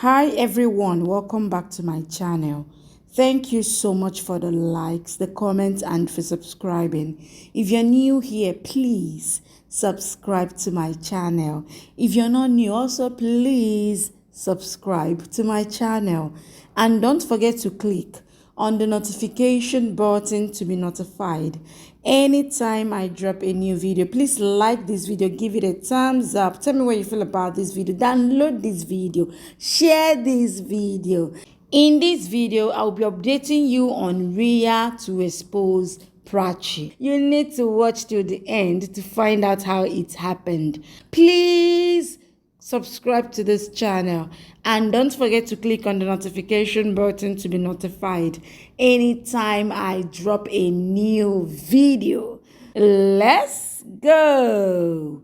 Hi everyone, welcome back to my channel. Thank you so much for the likes, the comments, and for subscribing. If you're new here, please subscribe to my channel. If you're not new, also please subscribe to my channel. And don't forget to click on the notification button to be notified anytime I drop a new video. Please like this video, give it a thumbs up, tell me what you feel about this video, download this video, share this video. In this video, I'll be updating you on Rhea to expose Prachi. You need to watch till the end to find out how it happened. Please subscribe to this channel and don't forget to click on the notification button to be notified anytime I drop a new video. Let's go.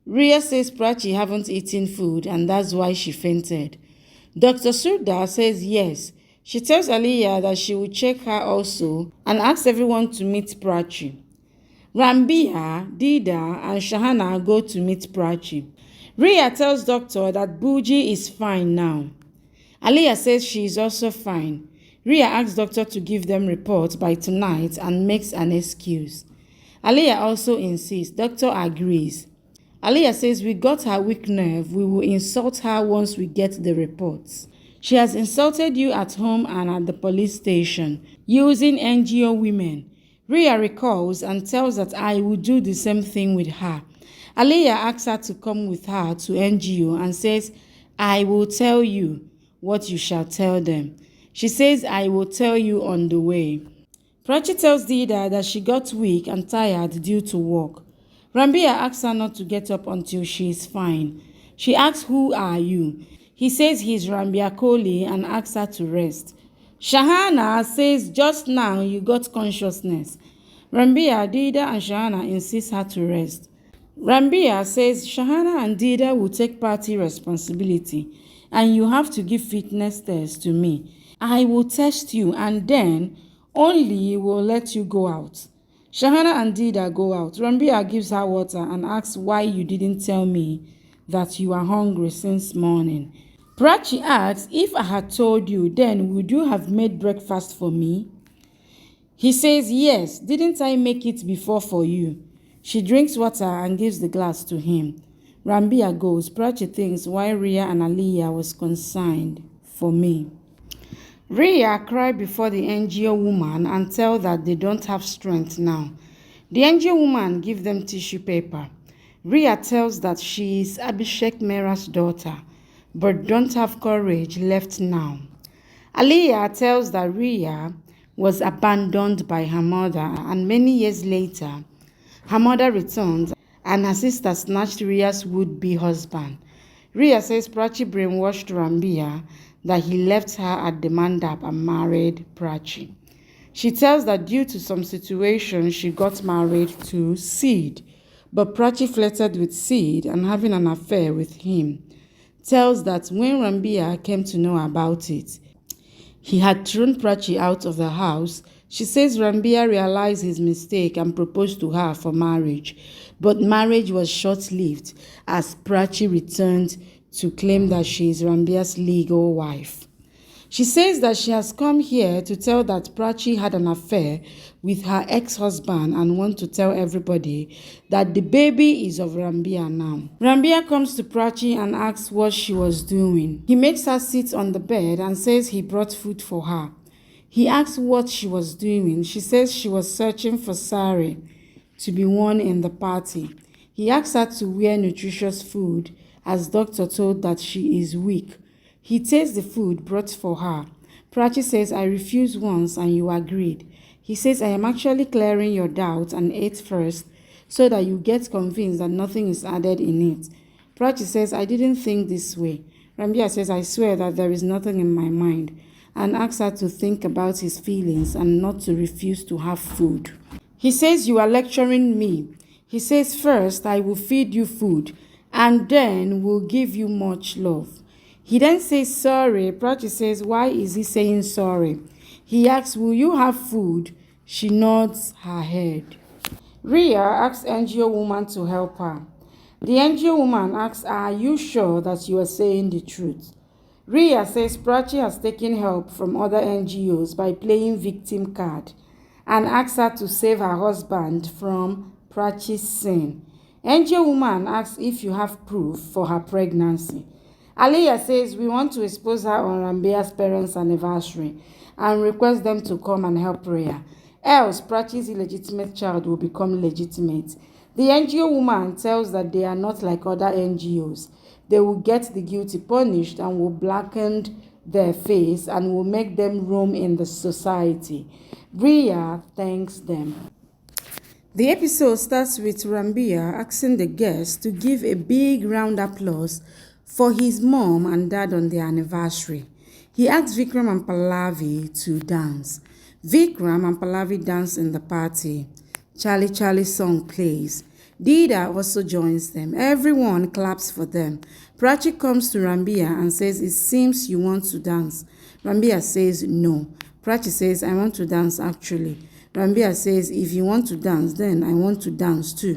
Rhea says Prachi haven't eaten food and that's why she fainted. Dr. Surda says yes. She tells Aliyah that she will check her also and asks everyone to meet Prachi. Rambia, Dida, and Shahana go to meet Prachi. Rhea tells doctor that Buji is fine now. Aliyah says she is also fine. Rhea asks doctor to give them reports by tonight and makes an excuse. Aliyah also insists. Doctor agrees. Aliyah says we got her weak nerve. We will insult her once we get the reports. She has insulted you at home and at the police station using NGO women. Rhea recalls and tells that I will do the same thing with her. Aliyah asks her to come with her to NGO and says, I will tell you what you shall tell them. She says, I will tell you on the way. Prachi tells Dida that she got weak and tired due to work. Rambia asks her not to get up until she is fine. She asks, who are you? He says he is Rambia Kohli and asks her to rest. Shahana says, just now you got consciousness. Rambia, Dida, and Shahana insist her to rest. Rambia says Shahana and Dida will take party responsibility and you have to give fitness tests to me. I will test you and then only will let you go out. Shahana and Dida go out. Rambia gives her water and asks why you didn't tell me that you are hungry since morning. Prachi asks, if I had told you, then would you have made breakfast for me? He says, yes, didn't I make it before for you? She drinks water and gives the glass to him. Rambia goes. Prachi thinks why Rhea and Aliyah was consigned for me. Rhea cried before the NGO woman and tell that they don't have strength now. The NGO woman gives them tissue paper. Rhea tells that she is Abhishek Mehra's daughter, but don't have courage left now. Aliyah tells that Rhea was abandoned by her mother and many years later, her mother returned and her sister snatched Rhea's would-be husband. Rhea says Prachi brainwashed Rambia that he left her at the mandap and married Prachi. She tells that due to some situation she got married to Sid, but Prachi flirted with Sid and having an affair with him. Tells that when Rambia came to know about it, he had thrown Prachi out of the house. She says Rambia realized his mistake and proposed to her for marriage, but marriage was short-lived as Prachi returned to claim that she is Rambia's legal wife. She says that she has come here to tell that Prachi had an affair with her ex-husband and wants to tell everybody that the baby is of Rambia now. Rambia comes to Prachi and asks what she was doing. He makes her sit on the bed and says he brought food for her. He asks what she was doing. She says she was searching for sari to be worn in the party. He asks her to wear nutritious food as doctor told that she is weak. He tastes the food brought for her. Prachi says, I refused once and you agreed. He says, I am actually clearing your doubts and ate first so that you get convinced that nothing is added in it. Prachi says, I didn't think this way. Rambia says, I swear that there is nothing in my mind, and asks her to think about his feelings and not to refuse to have food. He says, you are lecturing me. He says, first I will feed you food and then will give you much love. He then says sorry. Prachi says, why is he saying sorry? He asks, will you have food? She nods her head. Rhea asks NGO woman to help her. The NGO woman asks, are you sure that you are saying the truth? Rhea says Prachi has taken help from other NGOs by playing victim card and asks her to save her husband from Prachi's sin. NGO woman asks if you have proof for her pregnancy. Aliyah says we want to expose her on Rambia's parents' anniversary and request them to come and help Rhea. Else, Prachi's illegitimate child will become legitimate. The NGO woman tells that they are not like other NGOs. They will get the guilty punished and will blacken their face and will make them roam in the society. Rhea thanks them. The episode starts with Rambia asking the guests to give a big round applause for his mom and dad on their anniversary. He asks Vikram and Pallavi to dance. Vikram and Pallavi dance in the party. Charlie Charlie song plays. Dida also joins them. Everyone claps for them. Prachi comes to Rambia and says, it seems you want to dance. Rambia says no. Prachi says, I want to dance actually. Rambia says, if you want to dance, then I want to dance too.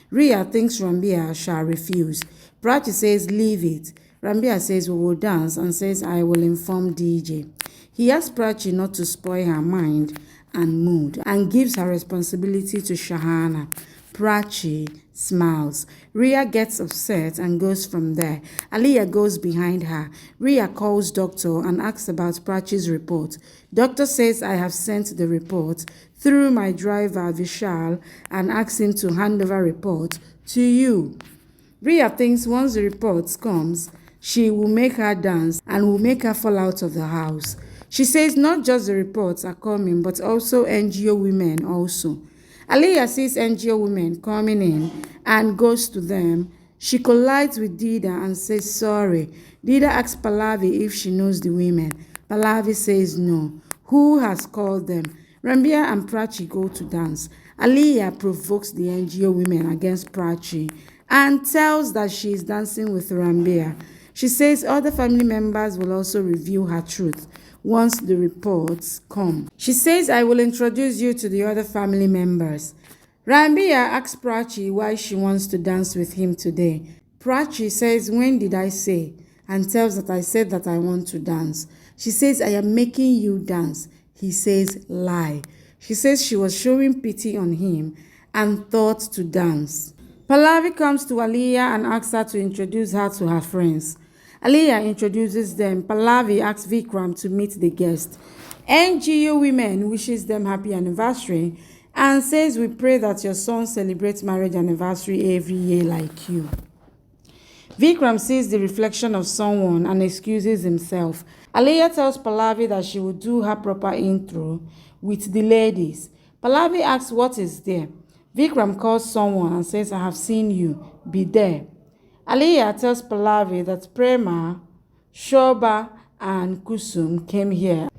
Rhea thinks Rambia shall refuse. Prachi says, leave it. Rambia says, we will dance and says, I will inform DJ. He asks Prachi not to spoil her mind and mood and gives her responsibility to Shahana. Prachi smiles. Rhea gets upset and goes from there. Aliyah goes behind her. Rhea calls doctor and asks about Prachi's report. Doctor says I have sent the report through my driver Vishal and asks him to hand over report to you. Rhea thinks once the report comes, she will make her dance and will make her fall out of the house. She says not just the reports are coming, but also NGO women also. Aliyah sees NGO women coming in and goes to them. She collides with Dida and says sorry. Dida asks Pallavi if she knows the women. Pallavi says no. Who has called them? Rambia and Prachi go to dance. Aliyah provokes the NGO women against Prachi and tells that she is dancing with Rambia. She says other family members will also reveal her truth once the reports come. She says, I will introduce you to the other family members. Rambia asks Prachi why she wants to dance with him today. Prachi says, when did I say? And tells that I said that I want to dance. She says, I am making you dance. He says, lie. She says she was showing pity on him and thought to dance. Pallavi comes to Aliyah and asks her to introduce her to her friends. Aliyah introduces them. Pallavi asks Vikram to meet the guests. NGO women wishes them happy anniversary and says we pray that your son celebrates marriage anniversary every year like you. Vikram sees the reflection of someone and excuses himself. Aliyah tells Pallavi that she will do her proper intro with the ladies. Pallavi asks what is there. Vikram calls someone and says, I have seen you. Be there. Aliyah tells Pallavi that Prema, Shoba, and Kusum came here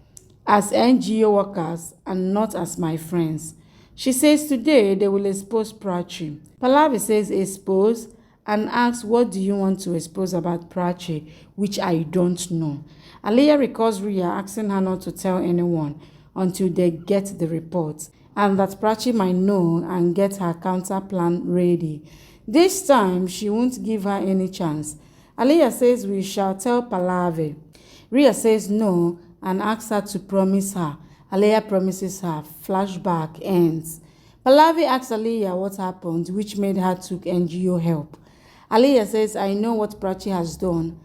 as NGO workers and not as my friends. She says today they will expose Prachi. Pallavi says expose and asks what do you want to expose about Prachi, which I don't know. Aliyah recalls Rhea asking her not to tell anyone until they get the report and that Prachi might know and get her counter plan ready. This time, she won't give her any chance. Aliyah says we shall tell Pallavi. Rhea says no and asks her to promise her. Aliyah promises her. Flashback ends. Pallavi asks Aliyah what happened, which made her took NGO help. Aliyah says, I know what Prachi has done.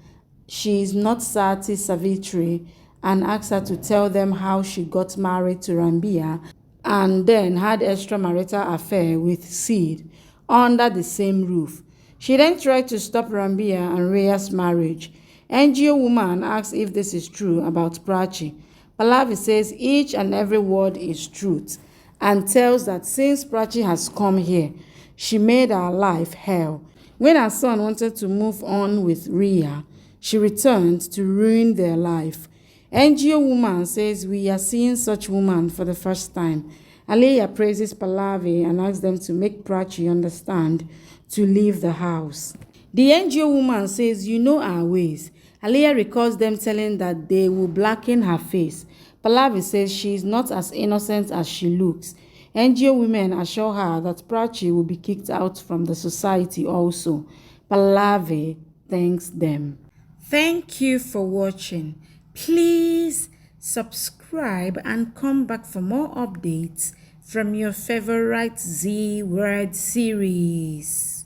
She is not Sati Savitri and asks her to tell them how she got married to Rambia and then had extramarital affair with Sid under the same roof. She then tried to stop Rambia and Rhea's marriage. NGO woman asks if this is true about Prachi. Pallavi says each and every word is truth and tells that since Prachi has come here, she made her life hell. When her son wanted to move on with Rhea, she returned to ruin their life. NGO woman says we are seeing such woman for the first time. Aliyah praises Pallavi and asks them to make Prachi understand to leave the house. The NGO woman says, you know our ways. Aliyah recalls them telling that they will blacken her face. Pallavi says she is not as innocent as she looks. NGO women assure her that Prachi will be kicked out from the society also. Pallavi thanks them. Thank you for watching. Please subscribe and come back for more updates from your favorite Z Word series.